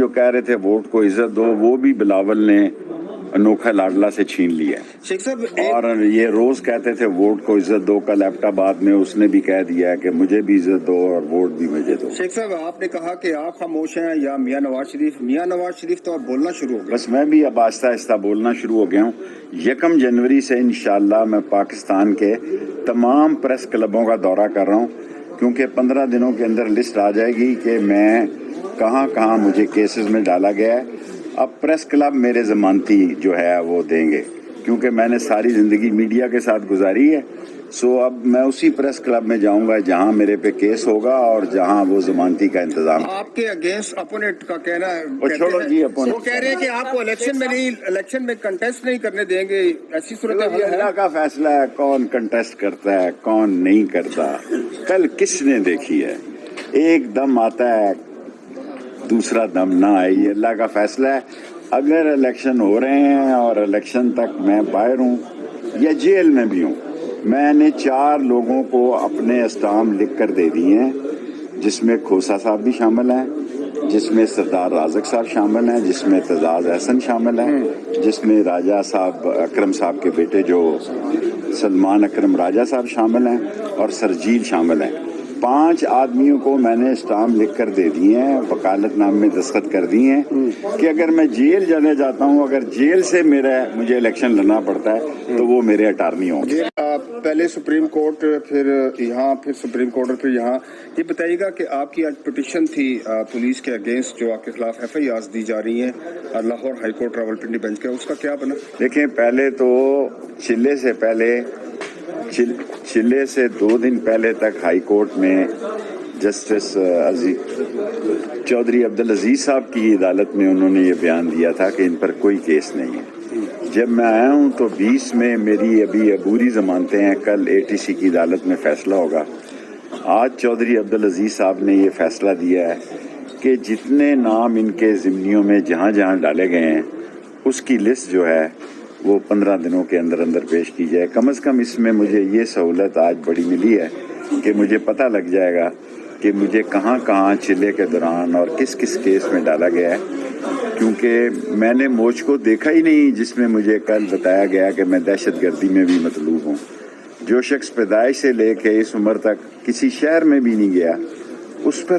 جو کہہ رہے تھے ووٹ کو عزت دو، وہ بھی بلاول نے انوکھا لاڈلا سے چھین لیا ہے۔ شیخ صاحب اور یہ روز کہتے تھے ووٹ کو عزت دو، کل ایبٹ آباد میں اس نے بھی کہہ دیا کہ مجھے بھی عزت دو اور ووٹ بھی مجھے دو۔ شیخ صاحب آپ نے کہا کہ آپ خاموش ہیں یا میاں نواز شریف تو اب بولنا شروع ہو گیا۔ بس میں بھی اب آہستہ آہستہ بولنا شروع ہو گیا ہوں۔ 1 جنوری سے انشاءاللہ میں پاکستان کے تمام پریس کلبوں کا دورہ کر رہا ہوں، کیونکہ 15 دنوں کے اندر لسٹ آ جائے گی کہ میں کہاں کہاں مجھے کیسز میں ڈالا گیا ہے۔ اب پریس کلب میرے ضمانتی جو ہے وہ دیں گے، کیونکہ میں نے ساری زندگی میڈیا کے ساتھ گزاری ہے۔ اب میں اسی پریس کلب میں جاؤں گا جہاں میرے پہ کیس ہوگا اور جہاں وہ ضمانتی کا انتظام۔ آپ کے اگینسٹ اپوننٹ کا کہنا ہے، چھوڑو جی اپوننٹ، وہ کہہ رہے ہیں کہ آپ کو الیکشن میں کنٹیسٹ نہیں کرنے دیں گے، ایسی صورتحال ہے؟ اللہ کا فیصلہ ہے کون کنٹیسٹ کرتا ہے کون نہیں کرتا۔ کل کس نے دیکھی ہے؟ ایک دم آتا ہے دوسرا دم نہ آئے، یہ اللہ کا فیصلہ ہے۔ اگر الیکشن ہو رہے ہیں اور الیکشن تک میں باہر ہوں یا جیل میں بھی ہوں، میں نے 4 لوگوں کو اپنے اسٹامپ لکھ کر دے دیے ہیں، جس میں کھوسا صاحب بھی شامل ہیں، جس میں سردار رازق صاحب شامل ہیں، جس میں اعتزاز احسن شامل ہیں، جس میں راجہ صاحب اکرم صاحب کے بیٹے جو سلمان اکرم راجہ صاحب شامل ہیں اور سرجیل شامل ہیں۔ 5 آدمیوں کو میں نے اسٹامپ لکھ کر دے دیے ہیں، وکالت نامے میں دستخط کر دیے ہیں کہ اگر میں جیل جانے جاتا ہوں، اگر جیل سے مجھے الیکشن لڑنا پڑتا ہے تو وہ میرے اٹارنی ہوں گے۔ پہلے سپریم کورٹ، پھر یہاں، پھر سپریم کورٹ اور پھر یہاں، یہ بتائیے گا کہ آپ کی آج پٹیشن تھی پولیس کے اگینسٹ جو آپ کے خلاف FIRs دی جا رہی ہیں Lahore high court Rawalpindi bench کا، اس کا کیا بنا؟ دیکھیں، پہلے تو چلے سے 2 دن پہلے تک ہائی کورٹ میں جسٹس چودھری عبدالعزیز صاحب کی عدالت میں انہوں نے یہ بیان دیا تھا کہ ان پر کوئی کیس نہیں ہے۔ جب میں آیا ہوں تو 20 میں میری ابھی عبوری ضمانتیں ہیں، کل ATC کی عدالت میں فیصلہ ہوگا۔ آج چودھری عبدالعزیز صاحب نے یہ فیصلہ دیا ہے کہ جتنے نام ان کے ضمنیوں میں جہاں جہاں ڈالے گئے ہیں اس کی لسٹ جو ہے وہ 15 دنوں کے اندر اندر پیش کی جائے۔ کم از کم اس میں مجھے یہ سہولت آج بڑی ملی ہے کہ مجھے پتہ لگ جائے گا کہ مجھے کہاں کہاں چلے کے دوران اور کس کس کیس میں ڈالا گیا ہے، کیونکہ میں نے موج کو دیکھا ہی نہیں جس میں مجھے کل بتایا گیا کہ میں دہشت گردی میں بھی مطلوب ہوں۔ جو شخص پیدائش سے لے کے اس عمر تک کسی شہر میں بھی نہیں گیا، اس پر